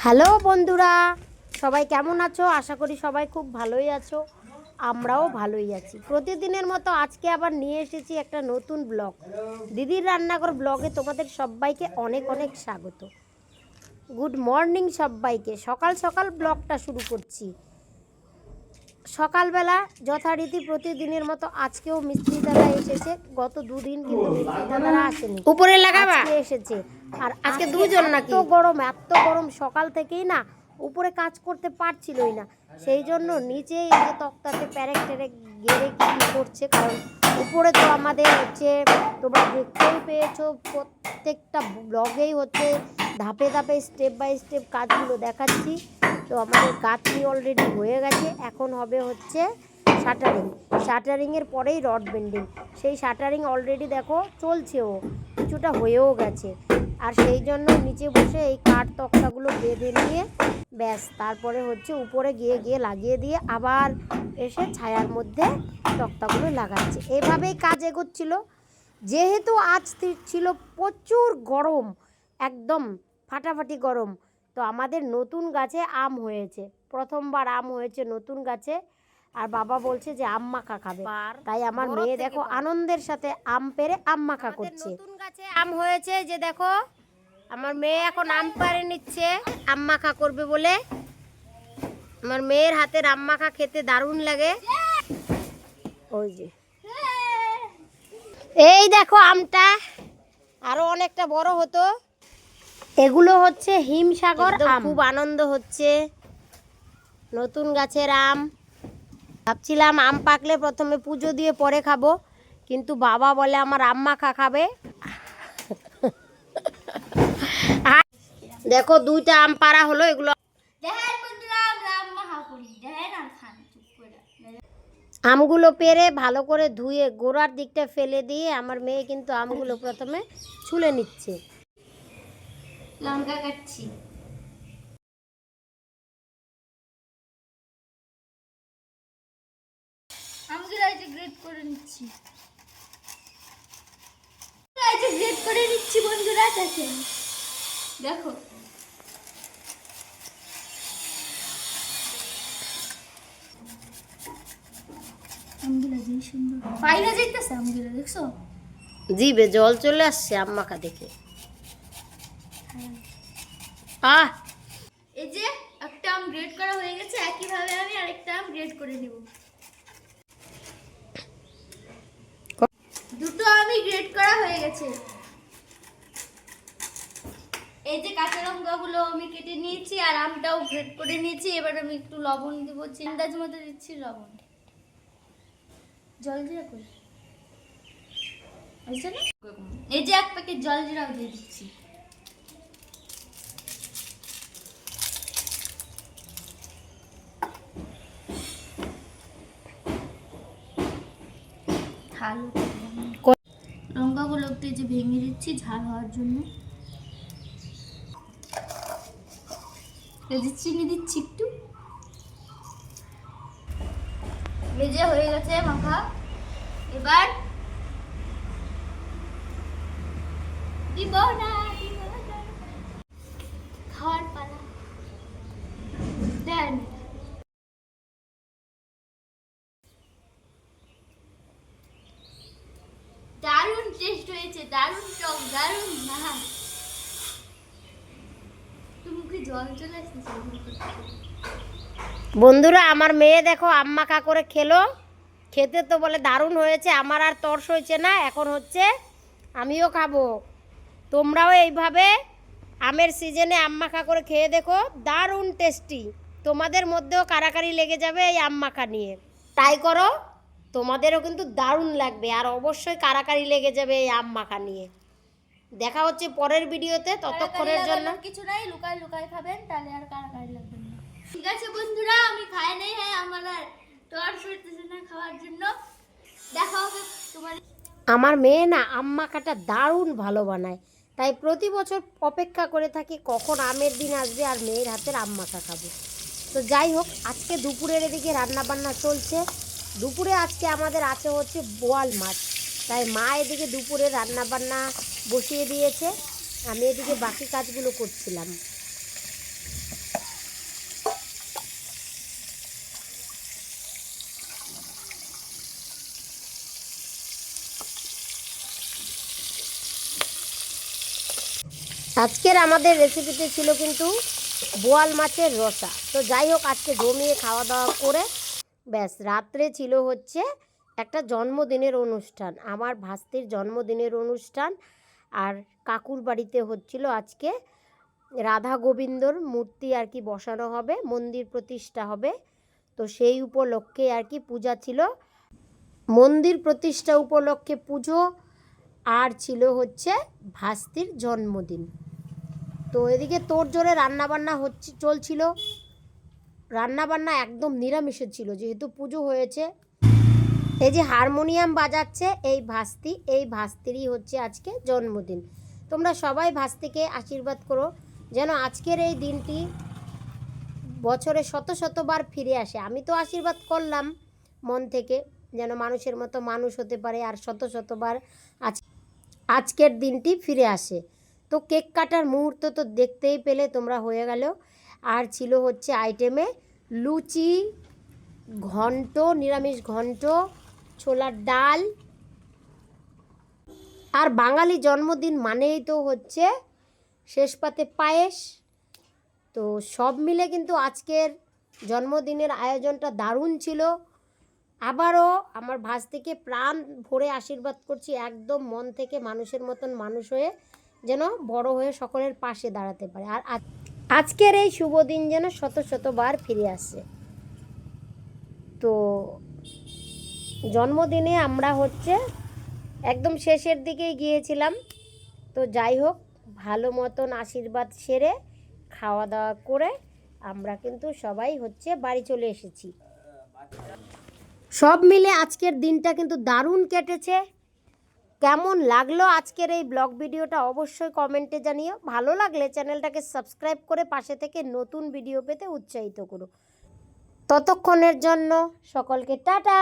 Hello বন্ধুরা, সবাই কেমন আছো? আশা করি সবাই খুব ভালোই আছো। আমরাও ভালোই আছি। প্রতিদিনের মতো আজকে আবার নিয়ে এসেছি একটা নতুন ব্লগ। দিদির রান্নাঘর ব্লগে তোমাদের সবাইকে অনেক অনেক স্বাগত। গুড মর্নিং সবাইকে। সকাল সকাল ব্লগটা শুরু করছি। সকালবেলা যথারীতি প্রতিদিনের মতো আজকেও মিস্ত্রি দাদা এসেছে। গত দুদিন কিন্তু মিস্ত্রি দাদারা আসেনি, উপরে লাগাবা এসেছে। আর আজকে দুজন নাকি। এত গরম সকাল থেকেই না উপরে কাজ করতে পারছিলই না। সেই জন্য নিচে এই যে তক্তাতে প্যারেক ট্যারেক গেড়ে কি করছে, কারণ উপরে তো আমাদের হচ্ছে তোমরা দেখতেই পেয়েছো, প্রত্যেকটা ব্লগেই হচ্ছে ধাপে ধাপে স্টেপ বাই স্টেপ কাজগুলো দেখাচ্ছি। তো আমাদের গাঁথনি অলরেডি হয়ে গেছে, এখন হবে হচ্ছে শাটারিংয়ের পরেই রড বেন্ডিং। সেই শাটারিং অলরেডি দেখো চলছেও, কিছুটা হয়েও গেছে। আর সেই জন্য নিচে বসে এই কাঠ তক্তাগুলো বেঁধে নিয়ে ব্যাস তারপরে হচ্ছে উপরে গিয়ে লাগিয়ে দিয়ে আবার এসে ছায়ার মধ্যে তক্তাগুলো লাগাচ্ছে। এভাবেই কাজ এগোচ্ছিল। যেহেতু আজ ছিল প্রচুর গরম, একদম ফাটাফাটি গরম, তো আমাদের নতুন গাছে আম হয়েছে, প্রথমবার আম হয়েছে নতুন গাছে। আর বাবা বলছে যে আম মাখা খাবে, তাই আমার মেয়ে দেখো আনন্দের সাথে আম পেড়ে আম মাখা করছে। নতুন গাছে আম হয়েছে যে দেখো, আমার মেয়ে এখন আম পাড়ে নিচ্ছে আম মাখা করবে বলে। আমার মেয়ের হাতের আম মাখা খেতে দারুণ লাগে। ওই যে এই দেখো আমটা আরো অনেকটা বড় হতো। এগুলো হচ্ছে হিমসাগর আম। খুব আনন্দ হচ্ছে নতুন গাছের আম। ভাবছিলাম আম পাকলে প্রথমে পুজো দিয়ে পরে খাবো, কিন্তু বাবা বলে আমার আম মাখা খাবে। দেখো দুইটা আম পাড়া হলো। এগুলো আমগুলো পেরে ভালো করে ধুয়ে গোড়ার দিকটা ফেলে দিয়ে আমার মেয়ে কিন্তু আমগুলো প্রথমে ছুলে নিচ্ছে। লঙ্কা কাটছি। আমগুলো এই যে গ্রেট করে নিচ্ছি। এই যে গ্রেট করে নিচ্ছি বন্ধুরা, দেখেন দেখো। আমগুলো যে সুন্দর পাইরা যাইতেছে, আমগুলো দেখছো? জিভে জল চলে আসছে আম মাখা দেখে। এই যে একটা আম গ্রেড করা হয়ে গেছে, একই ভাবে আমি আরেকটা আম গ্রেড করে নেব। দুটো আমি গ্রেড করা হয়ে গেছে। এই যে কাঁচা লঙ্কাগুলো আমি কেটে নিয়েছি আর আমটাও গ্রেড করে নিয়েছি। এবার আমি একটু লবণ দেব, আন্দাজ মতো দিচ্ছি লবণ। জলজিরা কই আছে না? এই যে এক প্যাকেট জলজিরাও দিয়ে দিচ্ছি। লঙ্কাগুলো একটু যে ভেঙে দিচ্ছি ঝাল হওয়ার জন্য। চিনি দিচ্ছি একটু। ভেজে হয়ে গেছে মাখা। এবার দিব না খাওয়ার পালা। দেন দারুণ টেস্ট হয়েছে, দারুণ টক, দারুণ না। তুমি কি জল চলে আসছে বন্ধুরা? আমার মেয়ে দেখো আম মাখা করে খেলো, খেতে তো বলে দারুণ হয়েছে। আমার আর তর্স হয়েছে না, এখন হচ্ছে আমিও খাবো। তোমরাও এইভাবে আমের সিজনে আম মাখা করে খেয়ে দেখো, দারুণ টেস্টি। তোমাদের মধ্যেও কারাকারি লেগে যাবে এই আম মাখা নিয়ে। ট্রাই করো, তোমাদেরও কিন্তু দারুণ লাগবে। আর অবশ্যই কারাকারি লেগে যাবে এই আম মাখা নিয়ে। দেখা হচ্ছে পরের ভিডিওতে, ততক্ষণের জন্য কিছু নাই, লুকায় লুকায় খাবেন, তাহলে আর কারাকারি লাগবে না। ঠিক আছে বন্ধুরা, আমি খাই নাই। হ্যাঁ, আমার আর তর্স হইতেছে না খাওয়ার জন্য। দেখা হবে তোমার। আমার মেয়ে না আম মাখাটা দারুণ ভালো বানায়, তাই প্রতি বছর অপেক্ষা করে থাকি কখন আমের দিন আসবে আর মেয়ের হাতের আম মাখা খাবো। তো যাই হোক, আজকে দুপুরের এদিকে রান্না বান্না চলছে। দুপুরে আজকে আমাদের আছে হচ্ছে বোয়াল মাছ, তাই মা এদিকে দুপুরে রান্না বান্না বসিয়ে দিয়েছে, আমি এদিকে বাকি কাজগুলো করছিলাম। আজকের আমাদের রেসিপিতে ছিল কিন্তু বোয়াল মাছের রসা। তো যাই হোক, আজকে জমিয়ে খাওয়া দাওয়া করে ব্যাস রাত্রে ছিল হচ্ছে একটা জন্মদিনের অনুষ্ঠান, আমার ভাস্তির জন্মদিনের অনুষ্ঠান। আর কাকুর বাড়িতে হচ্ছিল আজকে রাধা গোবিন্দর মূর্তি আর কি বসানো হবে, মন্দির প্রতিষ্ঠা হবে। তো সেই উপলক্ষে আর কি পূজা ছিল, মন্দির প্রতিষ্ঠা উপলক্ষে পুজো, আর ছিল হচ্ছে ভাস্তির জন্মদিন। তো এদিকে তোড়জোড়ে রান্নাবান্না চলছিল। রান্নাবান্না একদম নিরামিষের ছিল, যেহেতু পুজো হয়েছে। এই যে হারমোনিয়াম বাজাচ্ছে এই ভাস্তিরই হচ্ছে আজকে জন্মদিন। তোমরা সবাই ভাস্তিকে আশীর্বাদ করো যেন আজকের এই দিনটি বছরে শত শতবার ফিরে আসে। আমি তো আশীর্বাদ করলাম মন থেকে, যেন মানুষের মতো মানুষ হতে পারে আর শত শতবার আজকের দিনটি ফিরে আসে। তো কেক কাটার মুহূর্ত তো দেখতেই পেলে তোমরা, হয়ে গেল। আর ছিল হচ্ছে আইটেমে লুচি, ঘন্ট, নিরামিষ ঘন্ট, ছোলার ডাল। আর বাঙালি জন্মদিন মানেই তো হচ্ছে শেষ পাতে পায়েস। তো সব মিলে কিন্তু আজকের জন্মদিনের আয়োজনটা দারুণ ছিল। আবারও আমার ভাস্তিকে প্রাণ ভরে আশীর্বাদ করছি, একদম মন থেকে মানুষের মতন মানুষ হয়ে যেন বড় হয়ে সকলের পাশে দাঁড়াতে পারে। আর আজকের এই শুভ দিন যেন শত শতবার ফিরে আসে। তো জন্মদিনে আমরা হচ্ছে একদম শেষের দিকেই গিয়েছিলাম। তো যাই হোক, ভালো মতন আশীর্বাদ সেরে খাওয়া দাওয়া করে আমরা কিন্তু সবাই হচ্ছে বাড়ি চলে এসেছি। সব মিলে আজকের দিনটা কিন্তু দারুণ কেটেছে। কেমন লাগলো আজকের এই ব্লগ ভিডিওটা অবশ্যই কমেন্টে জানিও। ভালো লাগলে চ্যানেলটাকে সাবস্ক্রাইব করে পাশে থেকে নতুন ভিডিও পেতে উৎসাহিত করো। ততক্ষণের জন্য সকলকে টাটা।